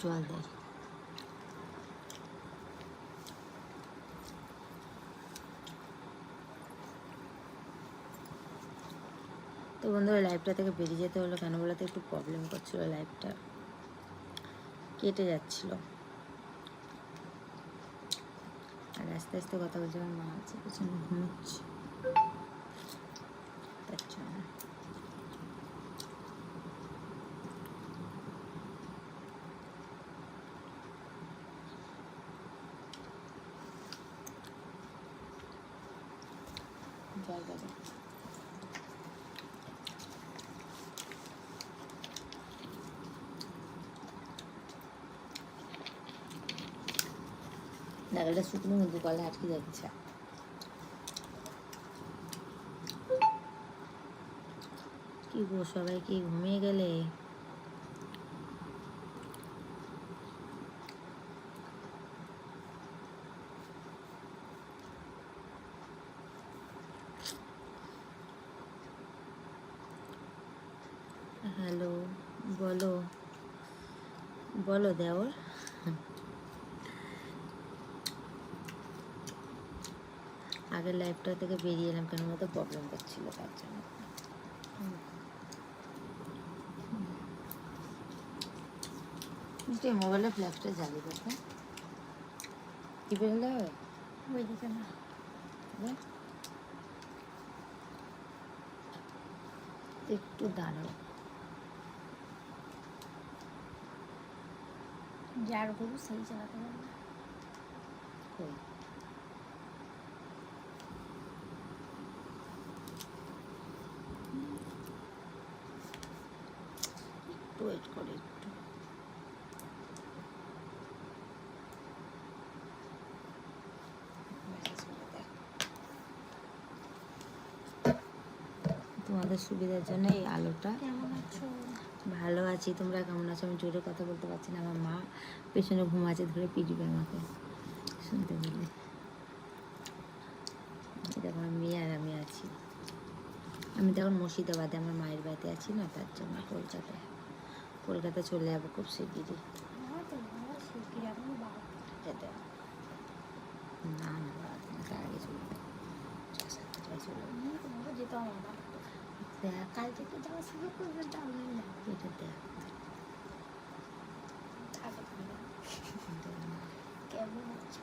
জল দেয়। তো বন্ধুরা লাইভটা থেকে বেরিয়ে যেতে হলো কেন বলতে একটু প্রবলেম করছিল, লাইভটা কেটে যাচ্ছিল। আর আস্তে আস্তে কথা বলছে, আমার মা আছে পেছনে ঘুমোচ্ছে, তার জন্য। জল দেবে। নাগালটা শুকনো কিন্তু গলা আটকে যাচ্ছে। কি গো সবাই কি ঘুমিয়ে গেলে? হ্যালো, বলো বলো দেওর। আগের লাইভটা থেকে বেরিয়ে এলাম কেন মতো প্রবলেম করছিল, তার জন্য। মোবাইলের ফ্ল্যাশটা জ্বালিয়ে দেখো, কি বেরোলে হবে ওই দিকে না, একটু দাঁড়াও। যার গরু সেই চালাতে পারবে। একটু ওয়েট করে, একটু তোমাদের সুবিধার জন্য এই আলোটা। কেমন আছো? ভালো আছি, তোমরা কেমন আছো? আমি জোরে কথা বলতে পারছি না, আমার মা পেছনে ঘুমাচ্ছে, ধরে পিটিবে আমাকে শুনতে পেলে। দেখো আমার মেয়ে আর আমি আছি। আমি তখন মুর্শিদাবাদে আমার মায়ের বাড়িতে আছি না, তার জন্য কলকাতা চলে যাবো খুব শিগগিরই। না না, তার আগে চলে যাবো, 6-7টায় চলে যেতে হবে। দেখ কাল থেকে যাওয়া শুরু করবে, তাহলে এটা দেখ। কেমন আছো?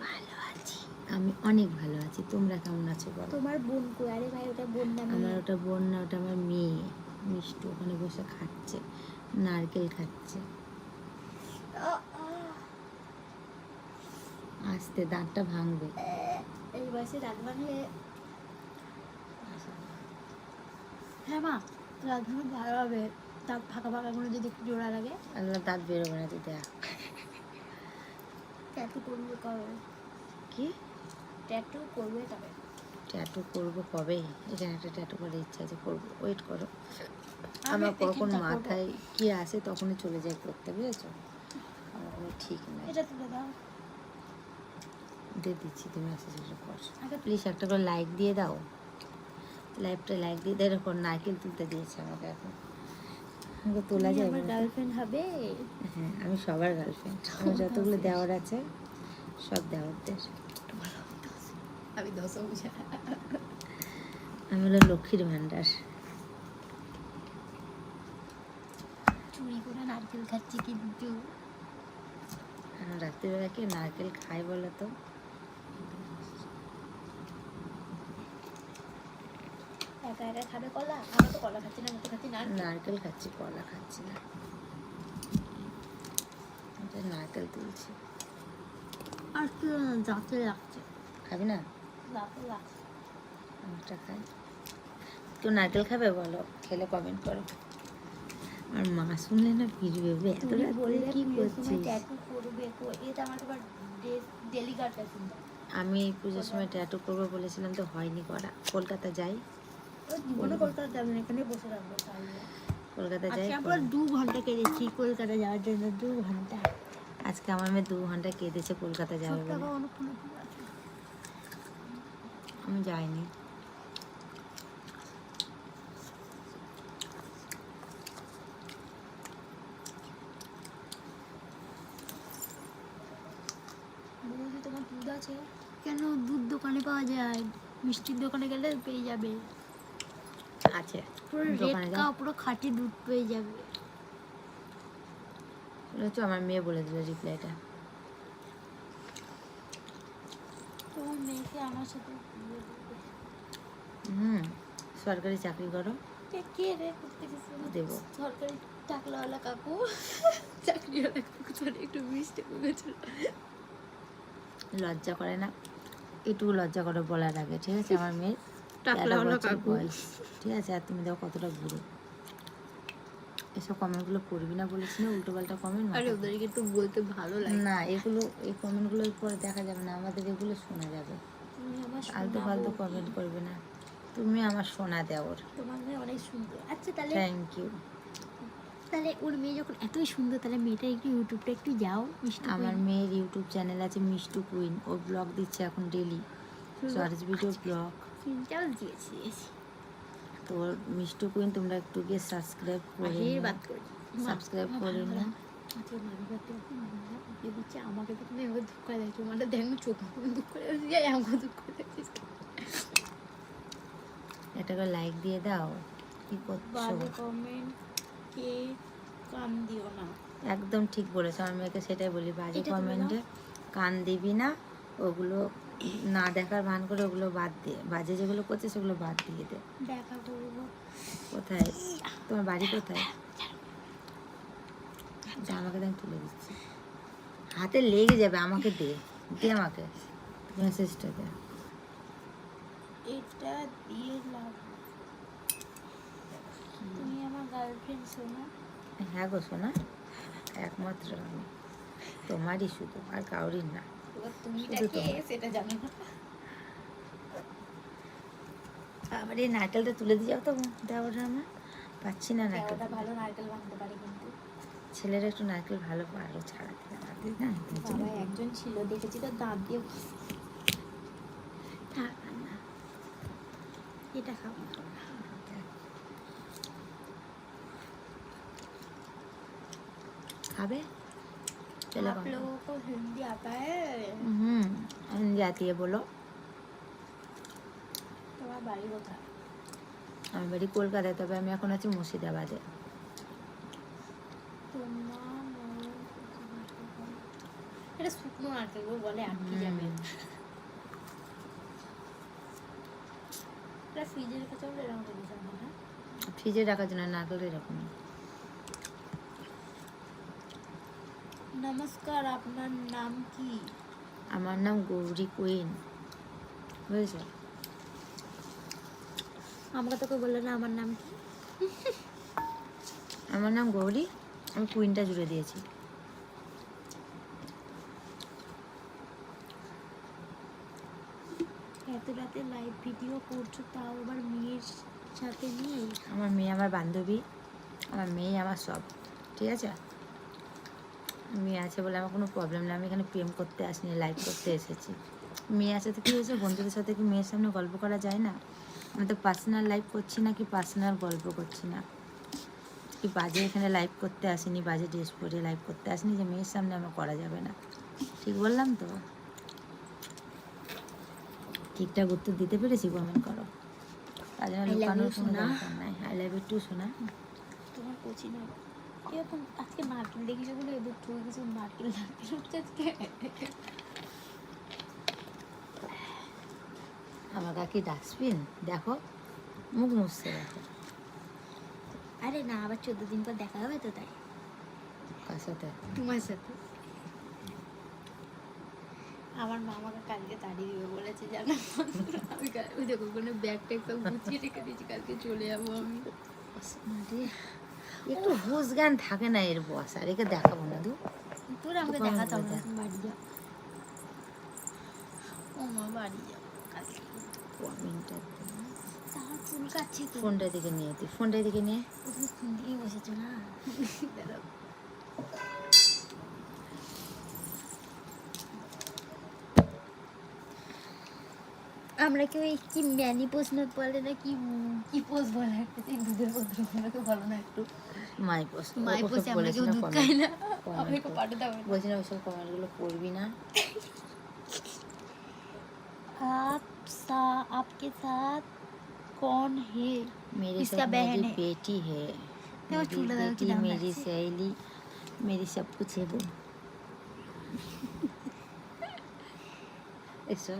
ভালো আছি, আমি অনেক ভালো আছি। তোমরা কেমন আছো বলো? তোমার বোন কো? আরে ভাই ওটা বোন না, আমার ওটা বোন না, ওটা আমার মেয়ে মিষ্টু। ওখানে বসে খাচ্ছে, নারকেল খাচ্ছে। আস্তে, দাঁতটা ভাঙবে এই বয়সে, দাঁত ভাঙলে। হ্যাঁ মা, দাঁত ভাঙলে ভালো হবে, দাঁত ফাঁকা ফাঁকাগুলো যদি একটু জোড়া লাগে। আল্লাহ, দাঁত বেরোবে না, তুই দেখ। ট্যাটু করবে কবে? কি ট্যাটু করবে তবে? ট্যাটু করবো কবে? এখানে একটা ট্যাটু করার ইচ্ছা আছে, করবো, ওয়েট করো। আমার কখন মাথায় কি আসে তখনই চলে যাই করতে, বুঝেছো? আমার কোনো ঠিক নাই। এটা তুলে দাও, দিয়ে দিচ্ছি, তুমি মেসেজের পর। আগে প্লিজ একটা করে লাইক দিয়ে দাও, লাইভটা লাইক দিয়ে দাও। এরকম নারকেল তুলতে দিয়েছে আমাকে, এখন আমাকে তোলা যায়? আমার গার্লফ্রেন্ড হবে? হ্যাঁ, আমি সবার গার্লফ্রেন্ড। আমার যতগুলো দেওয়ার আছে সব দেওয়ারদের। আমি আমি হলো লক্ষ্মীর ভান্ডার। চুরি করে নারকেল খাচ্ছি কিন্তু। রাত্রিবেলা কে নারকেল খায় বলো তো? একা একা খাবে কলা? আমরা তো কলা খাচ্ছি না, আমি তো খাচ্ছি নারকেল খাচ্ছি, কলা খাচ্ছি না। নারকেল তুলছি। আর কি দাঁতে লাগছে? খাবি না? দাঁতে লাগছে, একটা খাই। কেউ নারকেল খাবে বলো, খেলে কমেন্ট করো। আর মা শুনলে না পিটবে, এত রাত্রে কি করছিস? ট্যাটু করবে তো, এটা আমার আবার ডেলি কাটটা শুনতে। আমি পুজোর সময় ট্যাটু করবো বলেছিলাম, তো হয়নি করা। কলকাতা যাই, জীবনে কলকাতা যাবেন, এখানে বসে থাকবো। কলকাতা যাই, আমরা 2 ঘন্টা কেটেছি কলকাতা যাওয়ার জন্য, 2 ঘন্টা। আজকে আমার মেয়ে 2 ঘন্টা কেঁদেছে কলকাতা যাবে বলে। আমি যাইনি। আছে? কেন? দুধ দোকানে পাওয়া যায়, মিষ্টির দোকানে গেলে পেয়ে যাবে। আছে পুরো রেড কাপ, পুরো খাঁটি দুধ পেয়ে যাবে। তো আমার মেয়ে বলে দিল রিপ্লাইটা। তোমার মেয়েকে আমার সাথে সরকারি চাকরি করো। কে রে দেবো? সরকারি টাকলাওয়ালা কাকু, চাকরিওয়ালা কাকু, তোর একটু মিষ্টি বলেছিল। লজ্জা করে না? এটুকু লজ্জা করে বলার আগে, ঠিক আছে? আমার মেয়ের টাকলাওয়ালা কাকু বয়স, ঠিক আছে? আর তুমি দেখো কতটা বুড়ো। এসব কমেন্টগুলো পড়বি না বলেছি না, উল্টো পাল্টা কমেন্ট। আরে ওদেরকে একটু বলতে ভালো লাগে না, এগুলো এই কমেন্টগুলো পরে দেখা যাবে না, আমাদের এগুলো শোনা যাবে। আলতু ফালতু কমেন্ট করবে না। তুমি আমার সোনা দেওর, তোমার মেয়ে অনেক সুন্দর। আচ্ছা তাহলে থ্যাংক ইউ। তাহলে ওর মেয়ে যখন এতই সুন্দর, তাহলে মেয়েটা একটু ইউটিউবটা একটু যাও। আমার মেয়ের ইউটিউব চ্যানেল আছে মিষ্টু কুইন, ও ব্লগ দিচ্ছে এখন ডেলি, শর্টস ভিডিও ব্লগ। চিন্তাও দিয়েছি তো মিষ্টু কুইন, তোমরা একটু গিয়ে সাবস্ক্রাইব করে সাবস্ক্রাইব করে না। আমাকে তো তুমি এবার ধোকা দেখো, মানে দেখো চোখ দুঃখ করে আমাকে দুঃখ দেখছিস। এটা করে লাইক দিয়ে দাও। কি করছো? কমেন্ট কে কান দিও না। একদম ঠিক বলেছো, আমার মেয়েকে সেটাই বলি, বাজে কমেন্টে কান দিবি না। ওগুলো না দেখার ভান করে ওগুলো বাদ দিয়ে, বাজে যেগুলো করছে সেগুলো বাদ দিয়ে দে। দেখা করবো কোথায়? তোমার বাড়ি কোথায়? আমাকে দেন, তুলে দিচ্ছি, হাতে লেগে যাবে। আমাকে দে, দে আমাকে মেসেজটা দে। এটা দিয়ে লাভ, তুমি আমার গার্লফ্রেন্ড সোনা। হ্যাঁ গো সোনা, একমাত্র আমি তোমারই, শুধু আর কাউরির না। তুমি সেটা জানো না। আবার এই নারকেলটা তুলে দিয়ে যাও তো দেওয়াটা, আমার পাচ্ছি না নারকেলটা। ভালো নারকেল ভাঙতে পারে, কিন্তু ছেলেরা একটু নারকেল ভালো পারো ছাড়াতে। বাবা একজন ছিল, দেখেছি তো দাঁত দিয়ে। থাক না, এটা খাবো। खाबे? आप लोगों को हिंदी आता है? हिंदी आती है, बोलो। তোমার বাড়ি কোথায়? আমার বাড়ি কলকাতায়, তবে আমি এখন আছি মুর্শিদাবাদে। এটা শুকনো নারকেল বলে, আটকে যাবে। এটা ফ্রিজে রেখে চলে এরকম করে দিতে হবে। ফ্রিজে রাখার জন্য নারকেল এরকম। নমস্কার, আপনার নাম কি? আমার নাম গৌরী কুইন, বুঝেছ? আমাকে তোকে বললো না আমার নাম কি? আমার নাম গৌরী, আমি কুইনটা জুড়ে দিয়েছি। এত রাতে লাইভ ভিডিও করছো, তাও আবার মেয়ের সাথে নিয়ে? আমার মেয়ে আমার বান্ধবী, আমার মেয়ে আমার সব, ঠিক আছে? মেয়ে আছে বলে আমার কোনো প্রবলেম নেই। আমি এখানে প্রেম করতে আসিনি, লাইভ করতে এসেছি। মেয়ে আছে তো কী হয়েছে, বন্ধুদের সাথে কি মেয়ের সামনে গল্প করা যায় না? আমি তো পার্সোনাল লাইভ করছি না, কি পার্সোনাল গল্প করছি না, কি বাজে এখানে লাইভ করতে আসিনি, বাজে ড্রেস পরে লাইভ করতে আসিনি যে মেয়ের সামনে আমার করা যাবে না। ঠিক বললাম তো? ঠিকঠাক উত্তর দিতে পেরেছি? কমেন্ট করো। তার জন্য লুকানোর কোনো দরকার নাই। আই লাভ ইউ টু সোনা। তোমার কোচি না এরকম আজকে নারকেল দেখেছো বলে এদের তুই কিছু নারকেল হচ্ছে আজকে। আমার কাকি ডাস্টবিন দেখো, মুখ মুছছে দেখো। আরে না, আবার 14 দিন পর দেখা হবে তো, তাই। কার সাথে? তোমার সাথে। আমার মা আমাকে কালকে তাড়িয়ে দিবে বলেছে, জানো? আমি ওই দেখো ওখানে ব্যাগ ট্যাগ সব গুছিয়ে রেখে দিয়েছি, কালকে চলে যাবো আমি। একটু হুঁশ জ্ঞান থাকে না এর বস, আর একে দেখাবো না। তোর আমাকে দেখাতে হবে না, তুমি বাড়ি যাও। ও মা বাড়ি যাও কালকে। তার চুল কাটছে তো। ফোনটা দিকে নিয়ে, তুই ফোনটা দিকে নিয়ে। তুমি ফোন দিকেই বসেছো না? আমরা কেউ কি ম্যানি প্রশ্ন বলে না, কি কি পোজ বলে একটা, দুধের পত্র বলো না একটু। মাই পোস্ট, মাই পোস্ট। আমরা কেউ দুধ খাই না, আমাকে পাঠাতে হবে। বলছি না ওইসব কমেন্টগুলো পড়বি না। आपके साथ कौन है? मेरे इसका साथ बहन मेरी है। बेटी है, देखो मेरी चूल्हा दाल की बेटी दाम मेरी লাগছে। सहेली मेरी सब कुछ है वो। ऐसा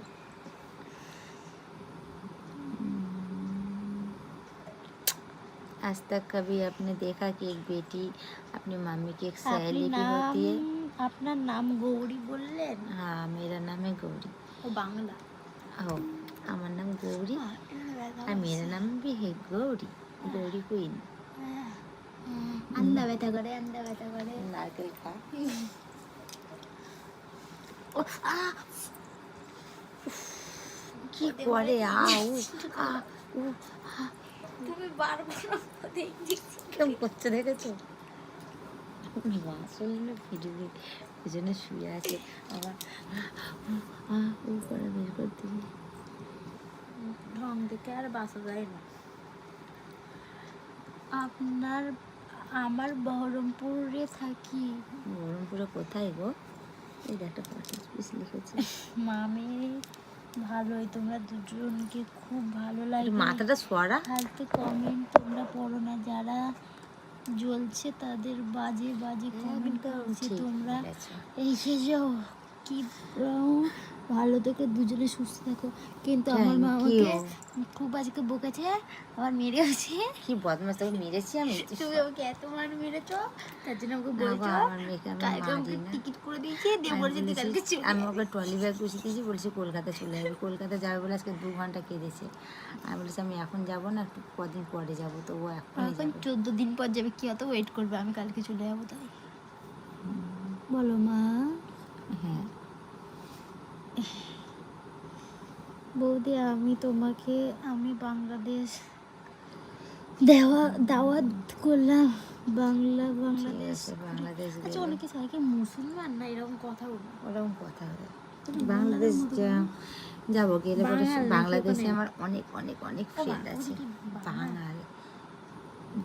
आज तक कभी आपने देखा कि एक बेटी अपनी मम्मी की एक আপনি सहेली भी নাম होती है? আপনার নাম গৌরী বললেন? हाँ, मेरा नाम है गौरी। ও বাংলা। हो, আমার নাম गौरी और मेरा नाम भी है गौरी, गौरी क्वीन। আন্দা ব্যথা করে, আন্দা ব্যথা করে। नारकेल खा। ও আ কি করে তুমি বারবার আমাকে কেমন করছে দেখেছো? মা শুনলে ভিডিও পিছনে শুয়ে আছে আবার ও করে বের করতে ঢং দেখে আর বাসা যায় না। আপনার আমার বহরমপুরে থাকি। বহরমপুরে কোথায় গো? এই একটা পঁচিশ পিস লিখেছে। মামি ভালোই, তোমরা দুজনকে খুব ভালো একটু লাগে। মাথাটা সরা। ফালতু কমেন্ট তোমরা পড়ো না, যারা জ্বলছে তাদের বাজে বাজে কমেন্ট করছে। তোমরা এসেছো কি ভালো থেকে দুজনে সুস্থ থাকো। কিন্তু আমার মা আমাকে খুব আজকে বকেছে, আবার মেরেছে। কি বদমাশ, তোকে মেরেছি আমি? তুমি আমাকে এত মার মেরেছো, তার জন্য আমাকে বলেছো কালকে আমাকে টিকিট করে দিয়েছি, দিয়ে বলেছে তুই কালকে চলে। আমি ওকে ট্রলি ব্যাগ বসিয়ে দিয়েছি, বলছি কলকাতা চলে যাবে। কলকাতা যাবে বলে আজকে 2 ঘন্টা কেঁদেছে। আমি বলেছি আমি এখন যাবো না, একটু কদিন পরে যাবো। তো ও এখন 14 দিন পর যাবে, কি অত ওয়েট করবে? আমি কালকে চলে যাবো তাই। বলো মা। হ্যাঁ বৌদি, আমি বাংলাদেশ দাওয়াত করলাম। বাংলাদেশ। আচ্ছা, অনেকে চায় কি মুসলমান না এরকম কথা বলো? ওরকম কথা হবে। বাংলাদেশ যাবো, গেলে পরে বাংলাদেশে আমার অনেক অনেক অনেক ফ্রেন্ড আছে।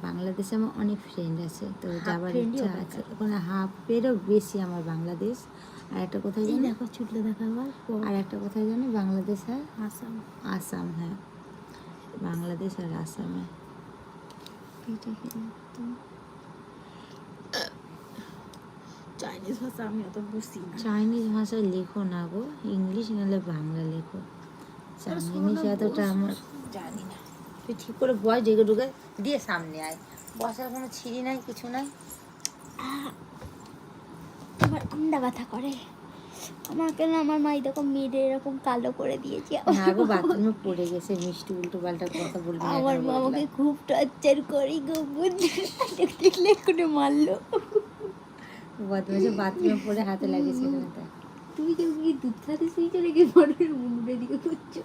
বাংলাদেশে আমার অনেক ফ্রেন্ড আছে, তো যাবার ইচ্ছা আছে। ওখানে হাফেরও বেশি আমার বাংলাদেশ। আর একটা কোথায় জানি, ছুটলে দেখাবার। আর একটা কোথায় জানি, বাংলাদেশ আর আসাম। আসাম, হ্যাঁ বাংলাদেশ আর আসামে। চাইনিজ ভাষা আমি অত বুঝি না। চাইনিজ ভাষায় লেখো না গো, ইংলিশ নাহলে বাংলা লেখো। চাইনিজ এতটা আমার জানি না। তুই ঠিক করে বয়, ডেকে ঢুকে দিয়ে সামনে আয়। বসার কোনো ছিঁড়ি নাই, কিছু নাই। আমার আন্ডা ব্যথা করে। আমাকে না আমার মা এরকম মেরে এরকম কালো করে দিয়েছে। না গো, বাথরুমে পড়ে গেছে, মিষ্টি উল্টো পাল্টা কথা বলবি না। আমার মা আমাকে খুব টর্চার করি গো, দেখলে করে মারলো। বদমাইশে বাথরুমে পড়ে হাতে লাগিয়েছে এখানে। তুমি কেউ কি দুধ খাতে শুয়েছো নাকি মনের মুন্ডে দিকে করছো?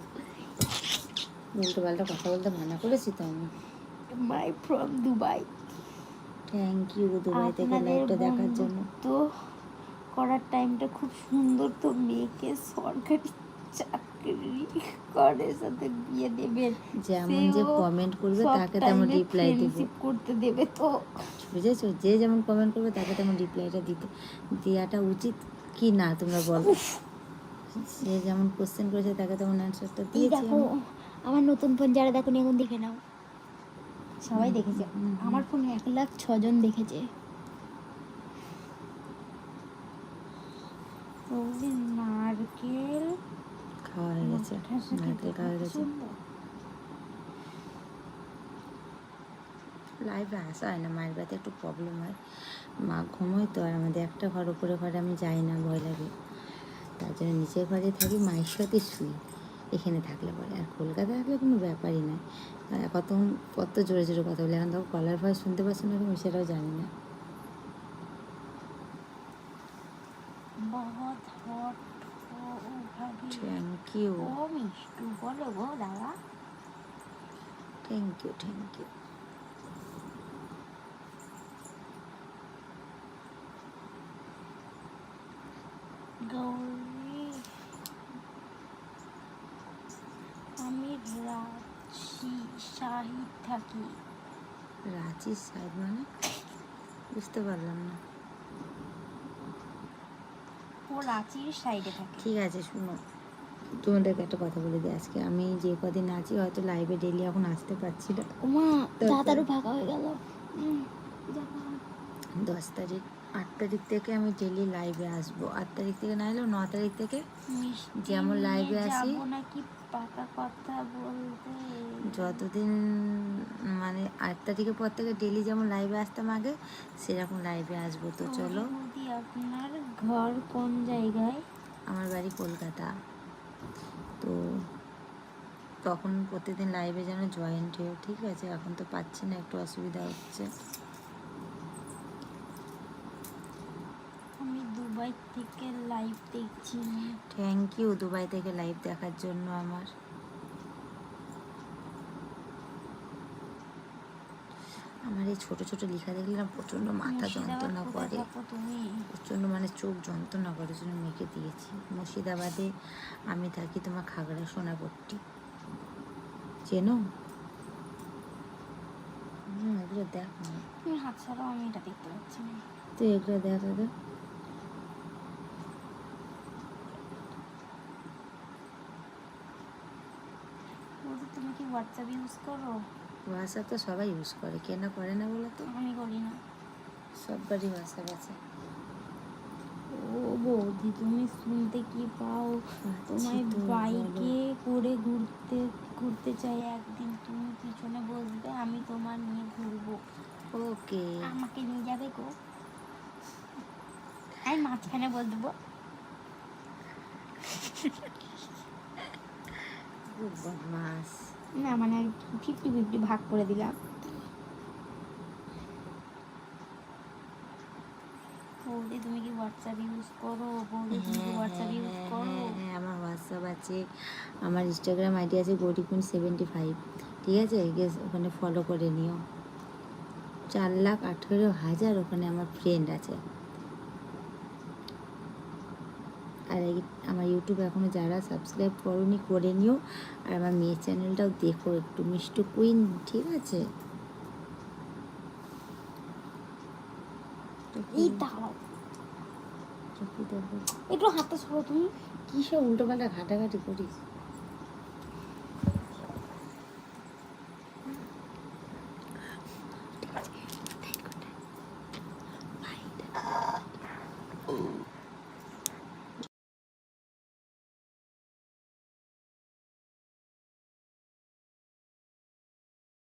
উল্টো পাল্টা কথা বলতে মানা করেছি তো আমি। My from Dubai. Thank you Dubai থেকে লাইভটা দেখার জন্য। তো করার টাইমটা খুব সুন্দর, তো মেয়েকে সরকারি চাকরি করে সাথে বিয়ে দেবেন। যেমন যে কমেন্ট করবে তাকে তেমন রিপ্লাই দেব করতে দেবে তো, বুঝেছো? যে যেমন কমেন্ট করবে তাকে তেমন রিপ্লাইটা দেওয়াটা উচিত কি না তোমরা বলো? সে যেমন কোশ্চেন করেছে তাকে তেমন অ্যান্সারটা দিয়েছি। দেখো আমার নতুন ফোন, যারা দেখো এখন দেখে নাও। সবাই দেখেছে আমার ফোনে, 1,06,000 জন দেখেছে। নারকেল খাওয়া হয়ে গেছে, নারকেল খাওয়া হয়ে গেছে। লাইভে আসা হয় না, মায়ের বাড়িতে একটু প্রবলেম হয়। মা ঘুমোয় তো, আর আমাদের একটা ঘর, উপরে ঘরে আমি যাই না, ভয় লাগে। তার জন্য নিচের ঘরে থাকি, মায়ের সাথে শুই এখানে থাকলে পরে। আর কলকাতা থাকলে কোনো ব্যাপারই নয়। কত জোরে জোরে কথা বলে, এখন তখন কলার ভয় শুনতে পাচ্ছি না আমি সেটাও জানি না। থ্যাংক ইউ, বলো গো দাদা। Thank you, thank you. Gauri, আমি রাঁচি শাহিদ থাকি। রাঁচি সাইড মানে বুঝতে পারলাম না। ও রাঁচির সাইডে থাকে। ঠিক আছে, শুনো, তোমাদেরকে একটা কথা বলে দিই, আজকে আমি যে কদিন আছি হয়তো লাইভে ডেলি এখন আসতে পারছি না। ওমা তারপর- দাদারও ফাঁকা হয়ে গেল। 10 তারিখ 8 তারিখ থেকে আমি ডেলি লাইভে আসবো, 8 তারিখ থেকে না এলেও 9 তারিখ থেকে যেমন লাইভে আসি, যাবো নাকি পাকা কথা বলতে। যতদিন মানে 8 তারিখের পর থেকে ডেলি যেমন লাইভে আসতাম আগে সেরকম লাইভে আসবো। তো চলো। বৌদি আপনার ঘর কোন জায়গায়? আমার বাড়ি কলকাতা। তো তখন প্রতিদিন লাইভে যেন জয়েন্ট হয়েও, ঠিক আছে? এখন তো পাচ্ছি না, একটু অসুবিধা হচ্ছে। আমি দুবাই থেকে লাইভ দেখছি। থ্যাংক ইউ দুবাই থেকে লাইভ দেখার জন্য। আমার এই ছোট ছোট লেখা দেখলে না প্রচণ্ড মাথা যন্ত্রণা করে, প্রচণ্ড মানে চোখ যন্ত্রণা করে, জন্য মেখে দিয়েছি। মুর্শিদাবাদে আমি থাকি, তোমার খাগড়া সোনাপট্টি চেনো? এগুলো দেখ না, তুমি হাত ছাড়াও, আমি এটা দেখতে পাচ্ছি না। তো এগুলো দেখ দাদা। বৌদি তুমি কি হোয়াটসঅ্যাপ ইউজ করো? হোয়াটসঅ্যাপ তো সবাই ইউজ করে, কে না করে না বলো তো? আমি করি না। সববারই হোয়াটসঅ্যাপ আছে। ও বৌদি তুমি শুনতে কি পাও? তোমায় তো বাইকে করে ঘুরতে ঘুরতে চাই একদিন, তুমি পিছনে বসবে, আমি তোমার নিয়ে ঘুরবো। ওকে, আমাকে নিয়ে যাবে গো? আমি মাঝখানে বল দেবো। খুব বদমাস। না মানে 50-50 ভাগ করে দিলাম। বৌদি তুমি কি হোয়াটসঅ্যাপ ইউজ করো? বৌদি তুমি কি হোয়াটসঅ্যাপ ইউজ করো? হ্যাঁ, আমার হোয়াটসঅ্যাপ আছে, আমার ইনস্টাগ্রাম আইডি আছে গৌরীকুন75, ঠিক আছে? ওখানে ফলো করে নিও। 4,18,000 ওখানে আমার ফ্রেন্ড আছে। আর আমার ইউটিউব এখনও যারা সাবস্ক্রাইব করোনি করে নিও, আর আমার মেয়ের চ্যানেলটাও দেখো একটু, মিষ্টু কুইন, ঠিক আছে? এই দাঁড়াও, একটু হাতটা সরো তুমি। কী সব উল্টোপাল্টা ঘাটাঘাটি করিস?